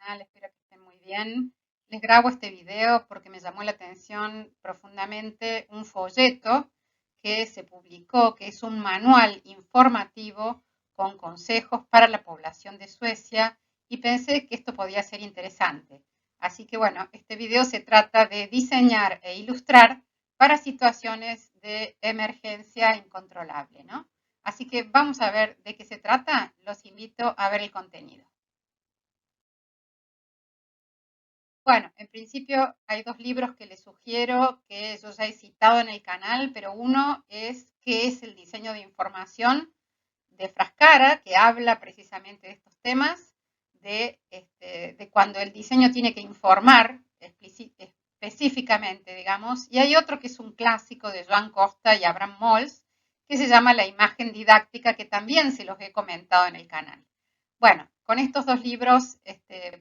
canal, espero que estén muy bien. Les grabo este video porque me llamó la atención profundamente un folleto que se publicó, que es un manual informativo con consejos para la población de Suecia y pensé que esto podía ser interesante. Así que bueno, este video se trata de diseñar e ilustrar para situaciones de emergencia incontrolable, ¿no? Así que vamos a ver de qué se trata. Los invito a ver el contenido. Bueno, en principio hay dos libros que les sugiero que yo ya he citado en el canal, pero uno es ¿Qué es el diseño de información? De Frascara, que habla precisamente de estos temas, de cuando el diseño tiene que informar específicamente, digamos, y hay otro que es un clásico de Joan Costa y Abraham Mols, que se llama La imagen didáctica, que también se los he comentado en el canal. Bueno, con estos dos libros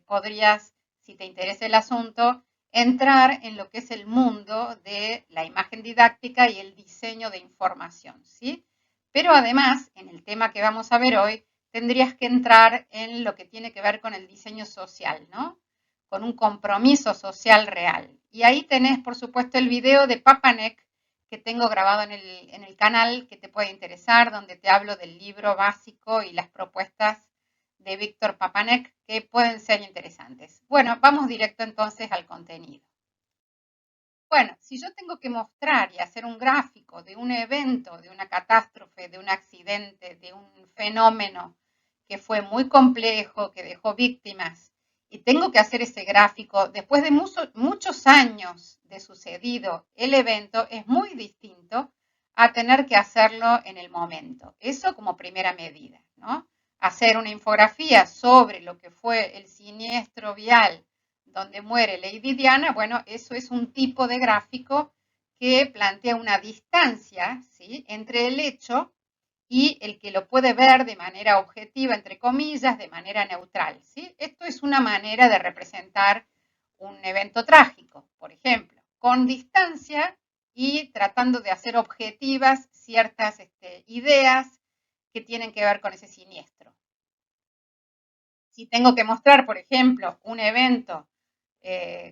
podrías, si te interesa el asunto, entrar en lo que es el mundo de la imagen didáctica y el diseño de información, ¿sí? Pero además, en el tema que vamos a ver hoy, tendrías que entrar en lo que tiene que ver con el diseño social, ¿no? Con un compromiso social real. Y ahí tenés, por supuesto, el video de Papanek que tengo grabado en el canal que te puede interesar, donde te hablo del libro básico y las propuestas de Víctor Papanek que pueden ser interesantes. Bueno, vamos directo entonces al contenido. Bueno, si yo tengo que mostrar y hacer un gráfico de un evento, de una catástrofe, de un accidente, de un fenómeno que fue muy complejo, que dejó víctimas, y tengo que hacer ese gráfico después de muchos años de sucedido el evento, es muy distinto a tener que hacerlo en el momento. Eso como primera medida, ¿no? Hacer una infografía sobre lo que fue el siniestro vial donde muere Lady Diana, bueno, eso es un tipo de gráfico que plantea una distancia, ¿sí?, entre el hecho y el que lo puede ver de manera objetiva, entre comillas, de manera neutral, ¿sí? Esto es una manera de representar un evento trágico, por ejemplo, con distancia y tratando de hacer objetivas ciertas ideas que tienen que ver con ese siniestro. Si tengo que mostrar, por ejemplo, un evento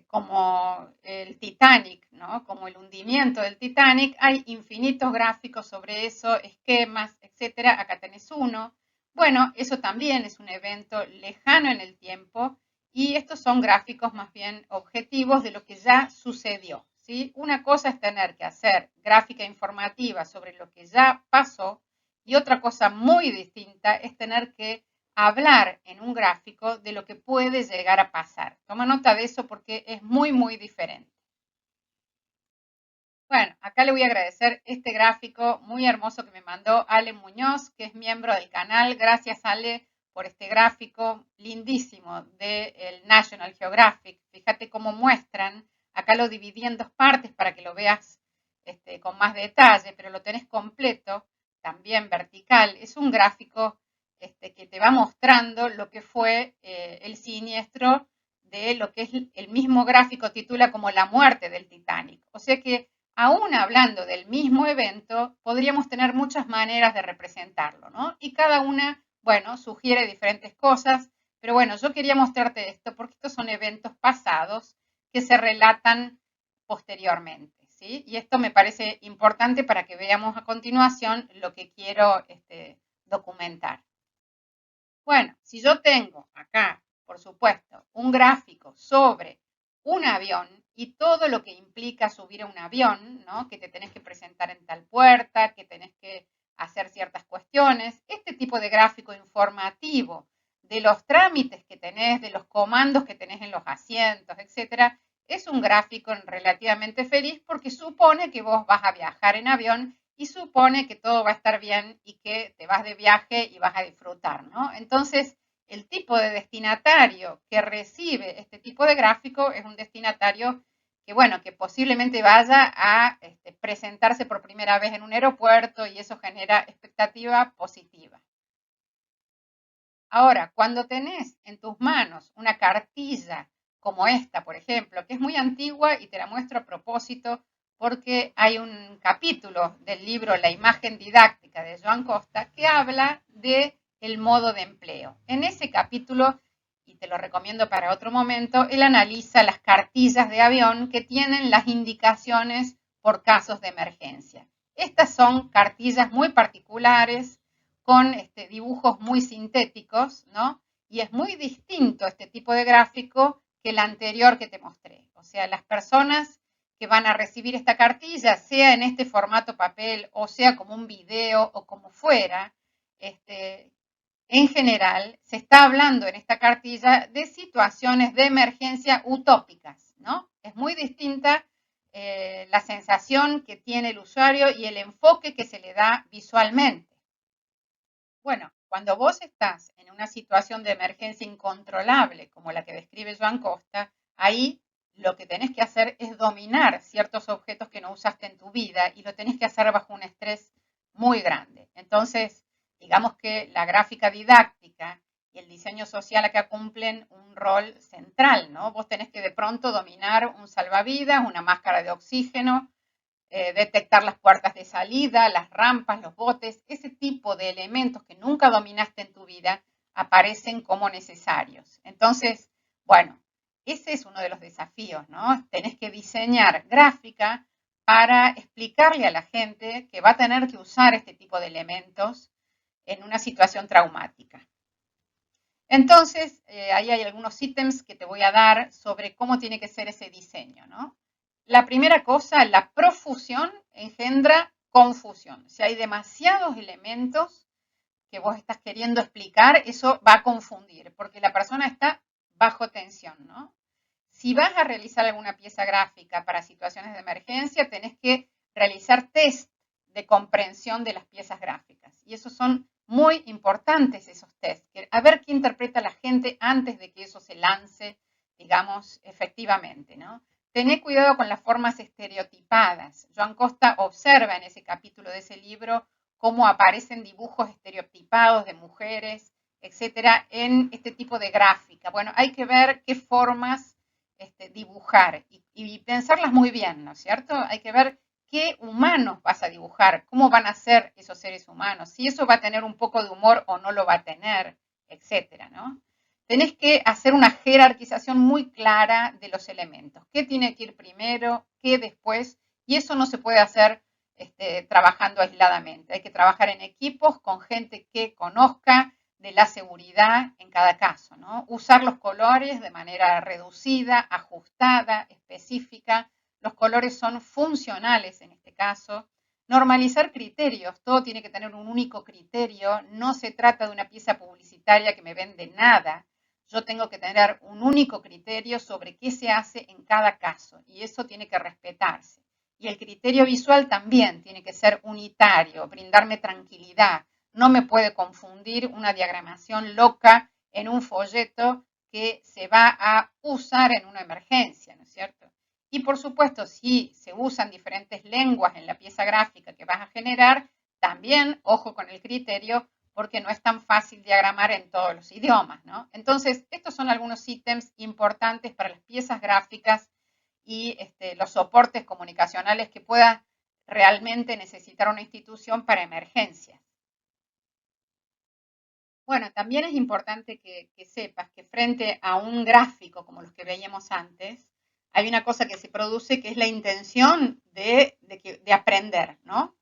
como el Titanic, ¿no? Como el hundimiento del Titanic, hay infinitos gráficos sobre eso, esquemas, etcétera. Acá tenés uno. Bueno, eso también es un evento lejano en el tiempo y estos son gráficos más bien objetivos de lo que ya sucedió, ¿sí? Una cosa es tener que hacer gráfica informativa sobre lo que ya pasó y otra cosa muy distinta es tener que hablar en un gráfico de lo que puede llegar a pasar. Toma nota de eso porque es muy, muy diferente. Bueno, acá le voy a agradecer este gráfico muy hermoso que me mandó Ale Muñoz, que es miembro del canal. Gracias, Ale, por este gráfico lindísimo del National Geographic. Fíjate cómo muestran. Acá lo dividí en dos partes para que lo veas con más detalle, pero lo tenés completo, también vertical. Es un gráfico que te va mostrando lo que fue el siniestro de lo que es el mismo gráfico titula como la muerte del Titanic. O sea que aún hablando del mismo evento, podríamos tener muchas maneras de representarlo, ¿no? Y cada una, bueno, sugiere diferentes cosas, pero bueno, yo quería mostrarte esto porque estos son eventos pasados que se relatan posteriormente, ¿sí? Y esto me parece importante para que veamos a continuación lo que quiero documentar. Bueno, si yo tengo acá, por supuesto, un gráfico sobre un avión y todo lo que implica subir a un avión, ¿no? Que te tenés que presentar en tal puerta, que tenés que hacer ciertas cuestiones, este tipo de gráfico informativo de los trámites que tenés, de los comandos que tenés en los asientos, etcétera, es un gráfico relativamente feliz porque supone que vos vas a viajar en avión y supone que todo va a estar bien y que te vas de viaje y vas a disfrutar, ¿no? Entonces, el tipo de destinatario que recibe este tipo de gráfico es un destinatario que, bueno, que posiblemente vaya a presentarse por primera vez en un aeropuerto y eso genera expectativa positiva. Ahora, cuando tenés en tus manos una cartilla como esta, por ejemplo, que es muy antigua y te la muestro a propósito porque hay un capítulo del libro La imagen didáctica de Joan Costa que habla de el modo de empleo. En ese capítulo y te lo recomiendo para otro momento, él analiza las cartillas de avión que tienen las indicaciones por casos de emergencia. Estas son cartillas muy particulares con dibujos muy sintéticos, ¿no? Y es muy distinto este tipo de gráfico que el anterior que te mostré. O sea, las personas que van a recibir esta cartilla, sea en este formato papel o sea como un video o como fuera, en general se está hablando en esta cartilla de situaciones de emergencia utópicas, ¿no? Es muy distinta la sensación que tiene el usuario y el enfoque que se le da visualmente. Bueno, cuando vos estás en una situación de emergencia incontrolable, como la que describe Joan Costa, ahí lo que tenés que hacer es dominar ciertos objetos que no usaste en tu vida y lo tenés que hacer bajo un estrés muy grande. Entonces, digamos que la gráfica didáctica y el diseño social acá cumplen un rol central, ¿no? Vos tenés que de pronto dominar un salvavidas, una máscara de oxígeno, detectar las puertas de salida, las rampas, los botes, ese tipo de elementos que nunca dominaste en tu vida aparecen como necesarios. Entonces, bueno, ese es uno de los desafíos, ¿no? Tenés que diseñar gráfica para explicarle a la gente que va a tener que usar este tipo de elementos en una situación traumática. Entonces, ahí hay algunos ítems que te voy a dar sobre cómo tiene que ser ese diseño, ¿no? La primera cosa, la profusión engendra confusión. Si hay demasiados elementos que vos estás queriendo explicar, eso va a confundir, porque la persona está bajo tensión, ¿no? Si vas a realizar alguna pieza gráfica para situaciones de emergencia, tenés que realizar test de comprensión de las piezas gráficas. Y esos son muy importantes, esos test. A ver qué interpreta la gente antes de que eso se lance, digamos, efectivamente, ¿no? Tené cuidado con las formas estereotipadas. Joan Costa observa en ese capítulo de ese libro cómo aparecen dibujos estereotipados de mujeres, etcétera, en este tipo de gráfica. Bueno, hay que ver qué formas dibujar y pensarlas muy bien, ¿no es cierto? Hay que ver qué humanos vas a dibujar, cómo van a ser esos seres humanos, si eso va a tener un poco de humor o no lo va a tener, etcétera, ¿no? Tenés que hacer una jerarquización muy clara de los elementos, qué tiene que ir primero, qué después, y eso no se puede hacer trabajando aisladamente. Hay que trabajar en equipos con gente que conozca de la seguridad en cada caso, ¿no? Usar los colores de manera reducida, ajustada, específica. Los colores son funcionales en este caso. Normalizar criterios, todo tiene que tener un único criterio. No se trata de una pieza publicitaria que me vende nada. Yo tengo que tener un único criterio sobre qué se hace en cada caso y eso tiene que respetarse. Y el criterio visual también tiene que ser unitario, brindarme tranquilidad. No me puede confundir una diagramación loca en un folleto que se va a usar en una emergencia, ¿no es cierto? Y por supuesto, si se usan diferentes lenguas en la pieza gráfica que vas a generar, también ojo con el criterio porque no es tan fácil diagramar en todos los idiomas, ¿no? Entonces, estos son algunos ítems importantes para las piezas gráficas y los soportes comunicacionales que pueda realmente necesitar una institución para emergencias. Bueno, también es importante que sepas que frente a un gráfico como los que veíamos antes, hay una cosa que se produce que es la intención de aprender, ¿no?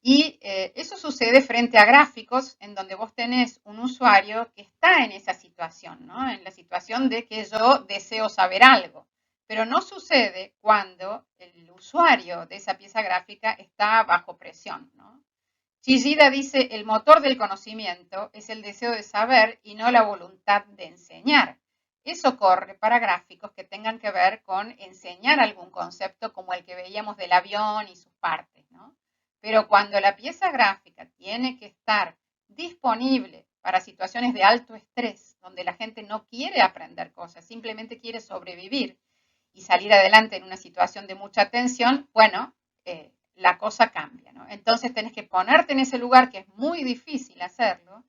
Y eso sucede frente a gráficos en donde vos tenés un usuario que está en esa situación, ¿no? En la situación de que yo deseo saber algo. Pero no sucede cuando el usuario de esa pieza gráfica está bajo presión, ¿no? Chillida dice, el motor del conocimiento es el deseo de saber y no la voluntad de enseñar. Eso corre para gráficos que tengan que ver con enseñar algún concepto como el que veíamos del avión y sus partes, ¿no? Pero cuando la pieza gráfica tiene que estar disponible para situaciones de alto estrés, donde la gente no quiere aprender cosas, simplemente quiere sobrevivir y salir adelante en una situación de mucha tensión, bueno, la cosa cambia, ¿no? Entonces tenés que ponerte en ese lugar que es muy difícil hacerlo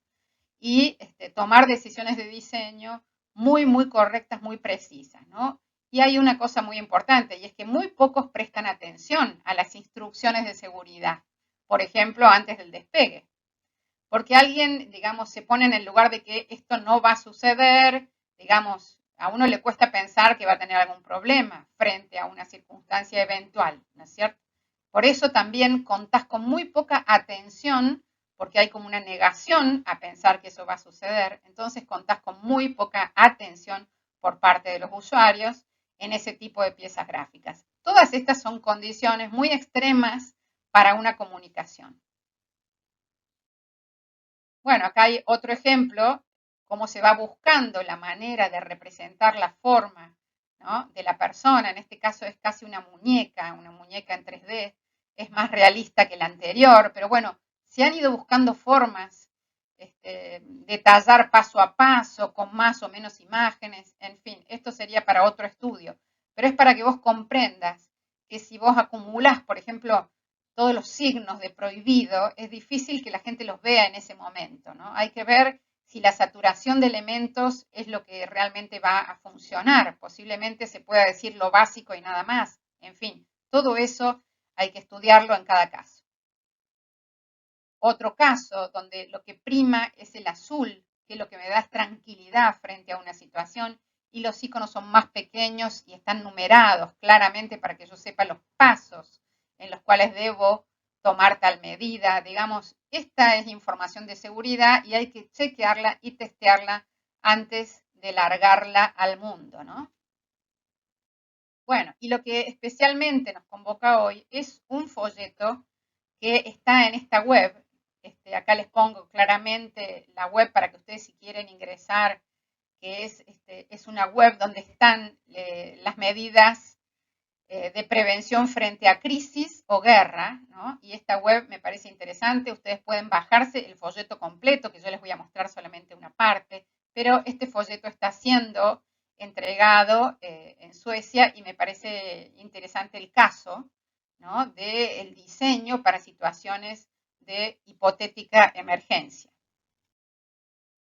y tomar decisiones de diseño muy, muy correctas, muy precisas, ¿no? Y hay una cosa muy importante y es que muy pocos prestan atención a las instrucciones de seguridad, por ejemplo, antes del despegue. Porque alguien, digamos, se pone en el lugar de que esto no va a suceder, digamos, a uno le cuesta pensar que va a tener algún problema frente a una circunstancia eventual, ¿no es cierto? Por eso también contás con muy poca atención, porque hay como una negación a pensar que eso va a suceder, entonces contás con muy poca atención por parte de los usuarios en ese tipo de piezas gráficas. Todas estas son condiciones muy extremas para una comunicación. Bueno, acá hay otro ejemplo, cómo se va buscando la manera de representar la forma, ¿no?, de la persona. En este caso es casi una muñeca en 3D, es más realista que la anterior, pero bueno, se han ido buscando formas, detallar paso a paso, con más o menos imágenes, en fin, esto sería para otro estudio, pero es para que vos comprendas que si vos acumulás, por ejemplo, todos los signos de prohibido, es difícil que la gente los vea en ese momento, ¿no? Hay que ver si la saturación de elementos es lo que realmente va a funcionar. Posiblemente se pueda decir lo básico y nada más. En fin, todo eso hay que estudiarlo en cada caso. Otro caso donde lo que prima es el azul, que lo que me da es tranquilidad frente a una situación, y los iconos son más pequeños y están numerados claramente para que yo sepa los pasos en los cuales debo tomar tal medida. Digamos, esta es información de seguridad y hay que chequearla y testearla antes de largarla al mundo, ¿no? Bueno, y lo que especialmente nos convoca hoy es un folleto que está en esta web. Acá les pongo claramente la web para que ustedes, si quieren ingresar, que es una web donde están las medidas de prevención frente a crisis o guerra, ¿no? Y esta web me parece interesante. Ustedes pueden bajarse el folleto completo, que yo les voy a mostrar solamente una parte, pero este folleto está siendo entregado en Suecia y me parece interesante el caso, ¿no?, del diseño para situaciones de hipotética emergencia.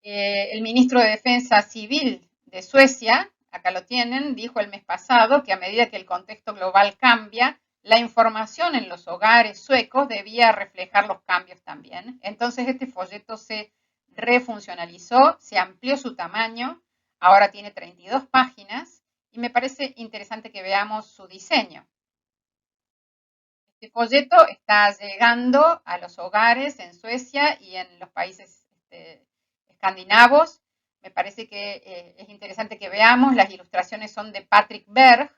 El ministro de Defensa Civil de Suecia, acá lo tienen, dijo el mes pasado que a medida que el contexto global cambia, la información en los hogares suecos debía reflejar los cambios también. Entonces este folleto se refuncionalizó, se amplió su tamaño, ahora tiene 32 páginas y me parece interesante que veamos su diseño. Este folleto está llegando a los hogares en Suecia y en los países escandinavos. Me parece que es interesante que veamos. Las ilustraciones son de Patrick Berg.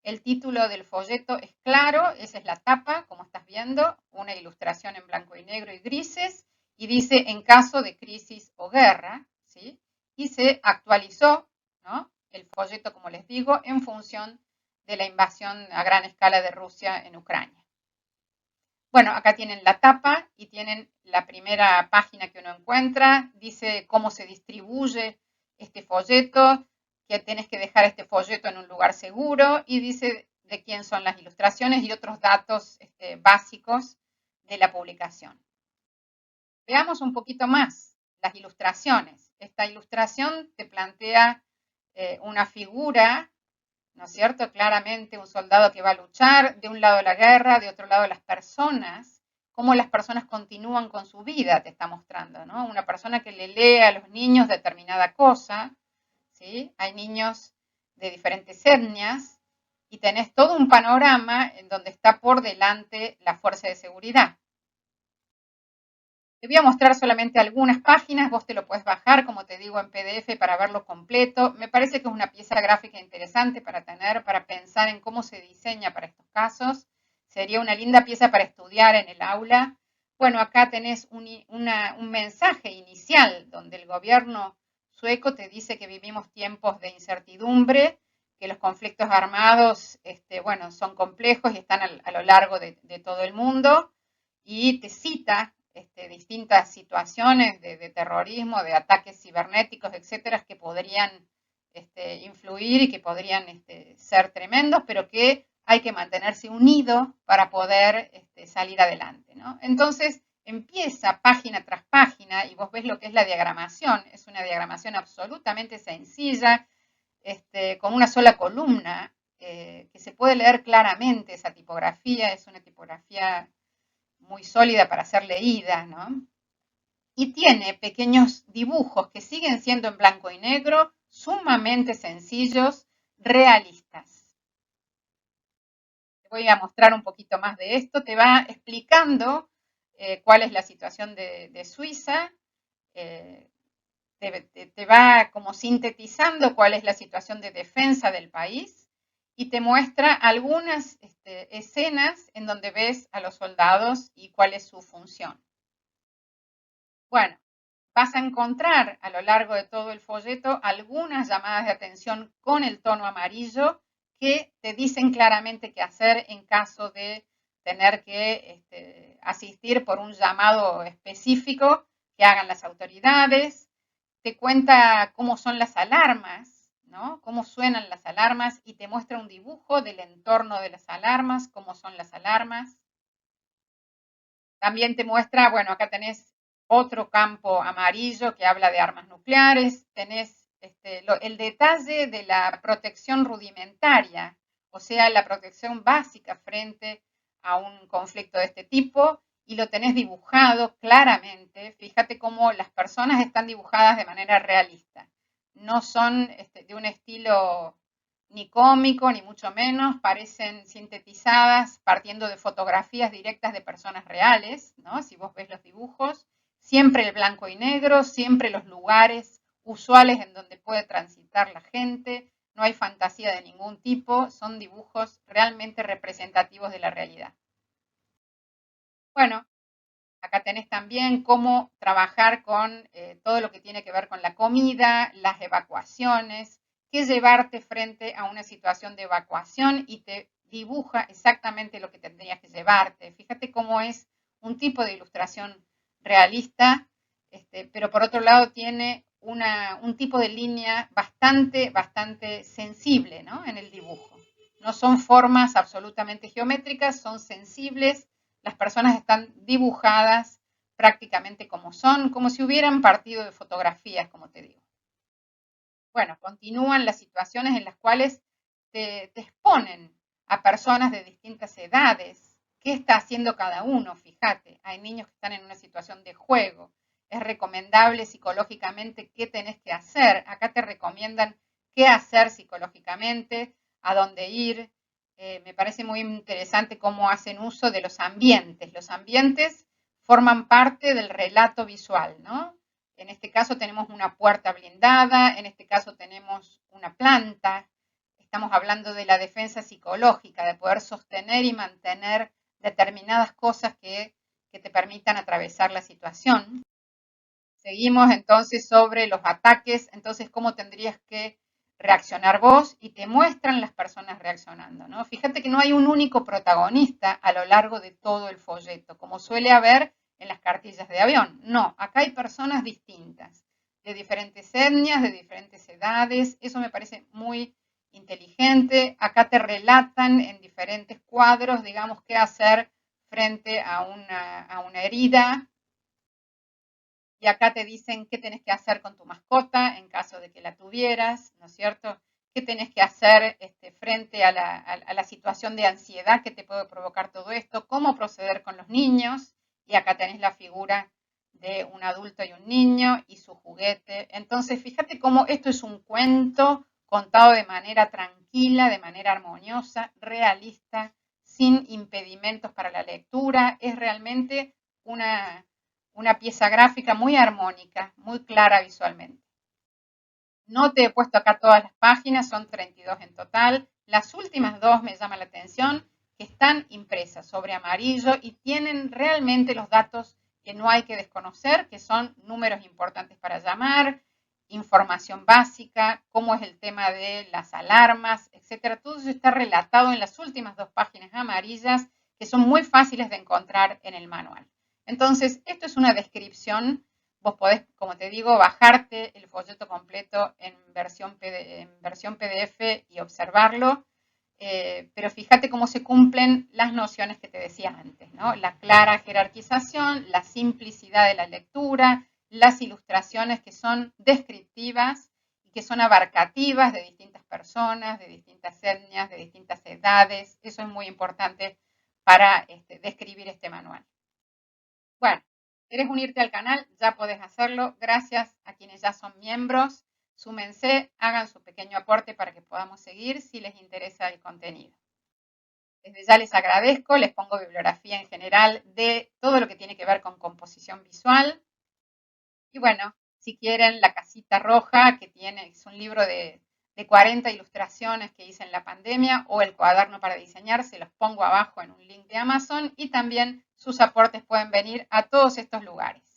El título del folleto es claro, esa es la tapa, como estás viendo, una ilustración en blanco y negro y grises, y dice en caso de crisis o guerra, ¿sí? Y se actualizó, ¿no?, el folleto, como les digo, en función de la invasión a gran escala de Rusia en Ucrania. Bueno, acá tienen la tapa y tienen la primera página que uno encuentra, dice cómo se distribuye este folleto, que tenés que dejar este folleto en un lugar seguro y dice de quién son las ilustraciones y otros datos básicos de la publicación. Veamos un poquito más las ilustraciones. Esta ilustración te plantea una figura, ¿no es cierto?, claramente un soldado que va a luchar, de un lado la guerra, de otro lado las personas, cómo las personas continúan con su vida, te está mostrando, ¿no? Una persona que le lee a los niños determinada cosa, ¿sí? Hay niños de diferentes etnias y tenés todo un panorama en donde está por delante la fuerza de seguridad. Te voy a mostrar solamente algunas páginas, vos te lo puedes bajar, como te digo, en PDF para verlo completo. Me parece que es una pieza gráfica interesante para tener, para pensar en cómo se diseña para estos casos. Sería una linda pieza para estudiar en el aula. Bueno, acá tenés un mensaje inicial donde el gobierno sueco te dice que vivimos tiempos de incertidumbre, que los conflictos armados, bueno, son complejos y están a lo largo de todo el mundo, y te cita distintas situaciones de terrorismo, de ataques cibernéticos, etcétera, que podrían influir y que podrían ser tremendos, pero que hay que mantenerse unido para poder salir adelante, ¿no? Entonces empieza página tras página y vos ves lo que es la diagramación. Es una diagramación absolutamente sencilla, con una sola columna, que se puede leer claramente. Esa tipografía es una tipografía muy sólida para ser leída, ¿no? Y tiene pequeños dibujos que siguen siendo en blanco y negro, sumamente sencillos, realistas. Te voy a mostrar un poquito más de esto. Te va explicando cuál es la situación de Suiza. Te va como sintetizando cuál es la situación de defensa del país y te muestra algunas escenas en donde ves a los soldados y cuál es su función. Bueno, vas a encontrar a lo largo de todo el folleto algunas llamadas de atención con el tono amarillo que te dicen claramente qué hacer en caso de tener que asistir por un llamado específico que hagan las autoridades. Te cuenta cómo son las alarmas, ¿no? Cómo suenan las alarmas y te muestra un dibujo del entorno de las alarmas, cómo son las alarmas. También te muestra, bueno, acá tenés otro campo amarillo que habla de armas nucleares, tenés el detalle de la protección rudimentaria, o sea, la protección básica frente a un conflicto de este tipo, y lo tenés dibujado claramente. Fíjate cómo las personas están dibujadas de manera realista. No son de un estilo ni cómico, ni mucho menos, parecen sintetizadas partiendo de fotografías directas de personas reales, ¿no? Si vos ves los dibujos, siempre el blanco y negro, siempre los lugares usuales en donde puede transitar la gente, no hay fantasía de ningún tipo, son dibujos realmente representativos de la realidad. Bueno, acá tenés también cómo trabajar con todo lo que tiene que ver con la comida, las evacuaciones, qué llevarte frente a una situación de evacuación y te dibuja exactamente lo que tendrías que llevarte. Fíjate cómo es un tipo de ilustración realista, pero por otro lado tiene un tipo de línea bastante sensible, ¿no? En el dibujo. No son formas absolutamente geométricas, son sensibles, las personas están dibujadas prácticamente como son, como si hubieran partido de fotografías, como te digo. Bueno, continúan las situaciones en las cuales te exponen a personas de distintas edades. ¿Qué está haciendo cada uno? Fíjate, hay niños que están en una situación de juego. Es recomendable psicológicamente qué tenés que hacer. Acá te recomiendan qué hacer psicológicamente, a dónde ir. Me parece muy interesante cómo hacen uso de los ambientes. Los ambientes forman parte del relato visual, ¿no? En este caso tenemos una puerta blindada, en este caso tenemos una planta. Estamos hablando de la defensa psicológica, de poder sostener y mantener determinadas cosas que te permitan atravesar la situación. Seguimos entonces sobre los ataques, entonces cómo tendrías que reaccionar vos y te muestran las personas reaccionando, ¿no? Fíjate que no hay un único protagonista a lo largo de todo el folleto, como suele haber en las cartillas de avión. No, acá hay personas distintas, de diferentes etnias, de diferentes edades, eso me parece muy inteligente. Acá te relatan en diferentes cuadros, digamos, qué hacer frente a una herida, y acá te dicen qué tenés que hacer con tu mascota en caso de que la tuvieras, ¿no es cierto? ¿Qué tenés que hacer frente a la situación de ansiedad que te puede provocar todo esto? ¿Cómo proceder con los niños? Y acá tenés la figura de un adulto y un niño y su juguete. Entonces, fíjate cómo esto es un cuento contado de manera tranquila, de manera armoniosa, realista, sin impedimentos para la lectura. Es realmente una pieza gráfica muy armónica, muy clara visualmente. No te he puesto acá todas las páginas, son 32 en total. Las últimas dos me llaman la atención, que están impresas sobre amarillo y tienen realmente los datos que no hay que desconocer, que son números importantes para llamar, información básica, cómo es el tema de las alarmas, etcétera. Todo eso está relatado en las últimas dos páginas amarillas, que son muy fáciles de encontrar en el manual. Entonces, esto es una descripción. Vos podés, como te digo, bajarte el folleto completo en versión PDF y observarlo, pero fíjate cómo se cumplen las nociones que te decía antes, ¿no? La clara jerarquización, la simplicidad de la lectura, las ilustraciones que son descriptivas y que son abarcativas de distintas personas, de distintas etnias, de distintas edades. Eso es muy importante para describir este manual. Bueno, ¿quieres unirte al canal? Ya podés hacerlo. Gracias a quienes ya son miembros. súmense, hagan su pequeño aporte para que podamos seguir si les interesa el contenido. Desde ya les agradezco, les pongo bibliografía en general de todo lo que tiene que ver con composición visual. Y bueno, si quieren La Casita Roja, que es un libro de 40 ilustraciones que hice en la pandemia, o El Cuaderno para Diseñar, se los pongo abajo en un link de Amazon, y también sus aportes pueden venir a todos estos lugares.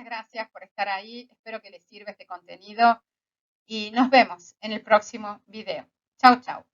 Gracias por estar ahí, espero que les sirva este contenido y nos vemos en el próximo video. Chau, chau.